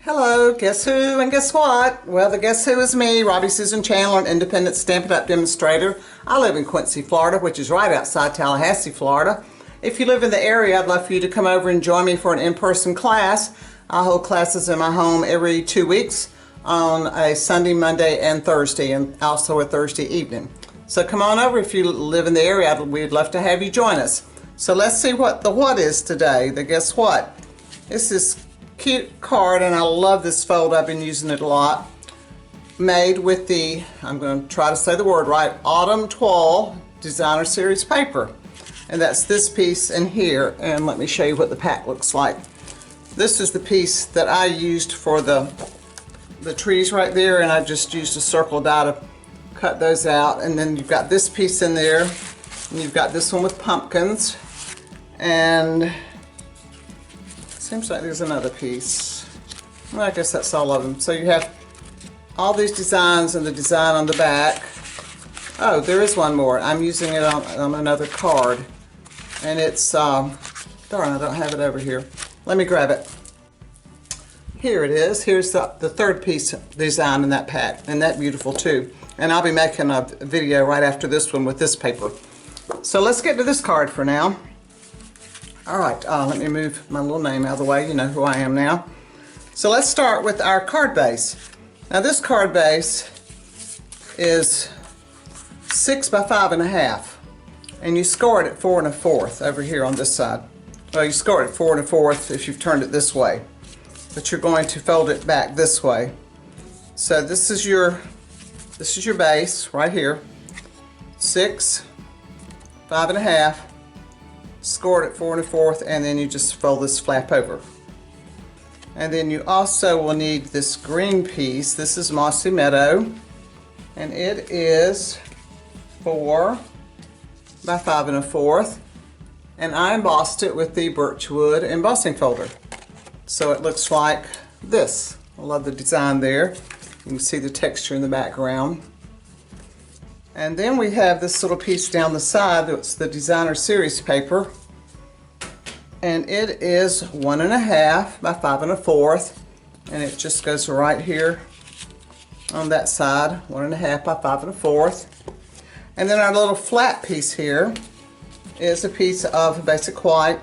Hello, guess who and guess what? Well, the guess who is me, Robbie Susan Chandler, an independent Stampin' Up! Demonstrator. I live in Quincy, Florida, which is right outside Tallahassee, Florida. If you live in the area, I'd love for you to come over and join me for an in-person class. I hold classes in my home every 2 weeks on a Sunday, Monday, and Thursday, and also a Thursday evening. So come on over if you live in the area. We'd love to have you join us. So let's see what the what is today, the guess what. This is cute card, and I love this fold. I've been using it a lot. Made with the, I'm going to try to say the word right, Autumn Toile Designer Series paper. And that's this piece in here, and let me show you what the pack looks like. This is the piece that I used for the trees right there, and I just used a circle die to cut those out. And then you've got this piece in there, and you've got this one with pumpkins, and seems like there's another piece. Well, I guess that's all of them. So you have all these designs and the design on the back. Oh, there is one more. I'm using it on another card. And it's, darn, I don't have it over here. Let me grab it. Here it is. Here's the third piece design in that pack. And that beautiful too. And I'll be making a video right after this one with this paper. So let's get to this card for now. All right, let me move my little name out of the way. You know who I am now. So let's start with our card base. Now this card base is 6 by 5.5, and you score it at 4 1/4 over here on this side. Well, you score it at 4 1/4 if you've turned it this way, but you're going to fold it back this way. So this is your base right here. 6, 5.5. Score it at 4 1/4, and then you just fold this flap over. And then you also will need this green piece. This is Mossy Meadow, and it is 4 by 5 1/4, and I embossed it with the Birchwood embossing folder. So it looks like this. I love the design there. You can see the texture in the background. And then we have this little piece down the side. It's the Designer Series paper. And it is 1 1/2 by 5 1/4. And it just goes right here on that side. 1 1/2 by 5 1/4. And then our little flat piece here is a piece of basic white.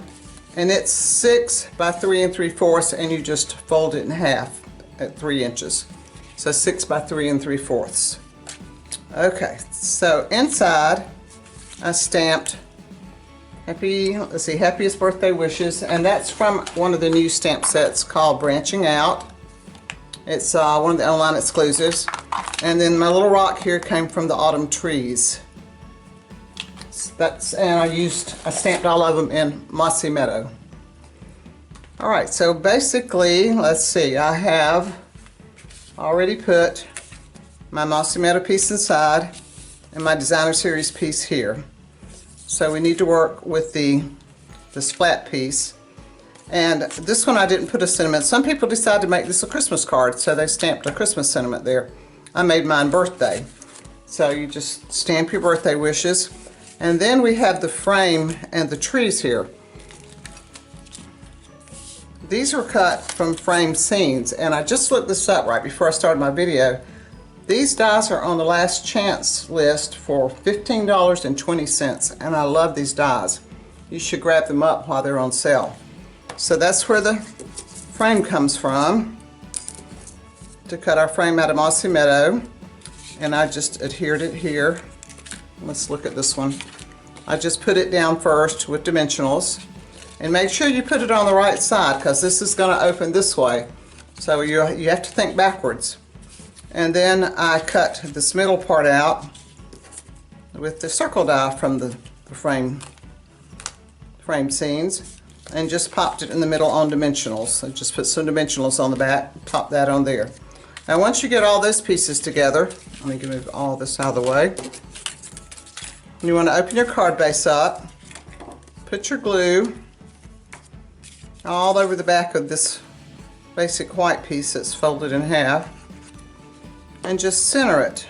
And it's 6 by 3 3/4. And you just fold it in half at 3 inches. So 6 by 3 3/4. Okay, so inside I stamped happiest birthday wishes, and that's from one of the new stamp sets called Branching Out. It's one of the online exclusives. And then my little rock here came from the Autumn Trees. And I stamped all of them in Mossy Meadow. Alright, so basically, let's see, I have already put my Mossy Meadow piece inside and my Designer Series piece here. So we need to work with this flat piece. And this one I didn't put a sentiment. Some people decide to make this a Christmas card, so they stamped a Christmas sentiment there. I made mine birthday. So you just stamp your birthday wishes. And then we have the frame and the trees here. These were cut from frame scenes, and I just looked this up right before I started my video. These dies are on the last chance list for $15.20, and I love these dies. You should grab them up while they're on sale. So that's where the frame comes from, to cut our frame out of Mossy Meadow, and I just adhered it here. Let's look at this one. I just put it down first with dimensionals, and make sure you put it on the right side because this is going to open this way, so you have to think backwards. And then I cut this middle part out with the circle die from the frame scenes, and just popped it in the middle on dimensionals. I just put some dimensionals on the back, pop that on there. Now once you get all those pieces together, let me move all this out of the way. You want to open your card base up, put your glue all over the back of this basic white piece that's folded in half, and just center it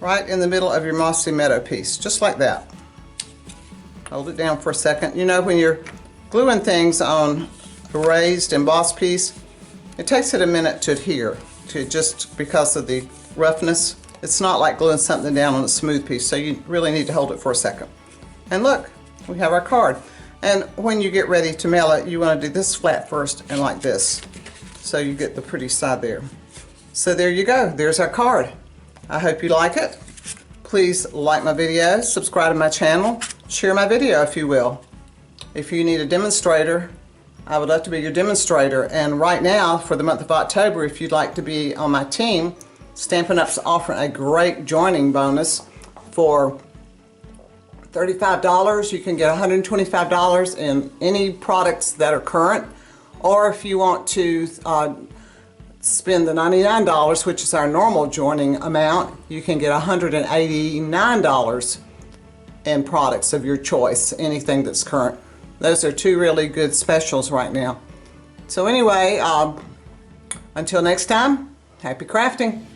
right in the middle of your Mossy Meadow piece, just like that. Hold it down for a second. You know, when you're gluing things on a raised embossed piece, It takes it a minute to adhere to, just because of the roughness. It's not like gluing something down on a smooth piece, so you really need to hold it for a second. And look, we have our card. And when you get ready to mail it, you want to do this flat first and like this, so you get the pretty side there. So there you go, there's our card. I hope you like it. Please like my video, subscribe to my channel, share my video if you will. If you need a demonstrator, I would love to be your demonstrator. And right now, for the month of October, if you'd like to be on my team, Stampin' Up's offering a great joining bonus. For $35, you can get $125 in any products that are current. Or if you want to spend the $99, which is our normal joining amount, you can get $189 in products of your choice, anything that's current. Those are two really good specials right now. So anyway, until next time, happy crafting.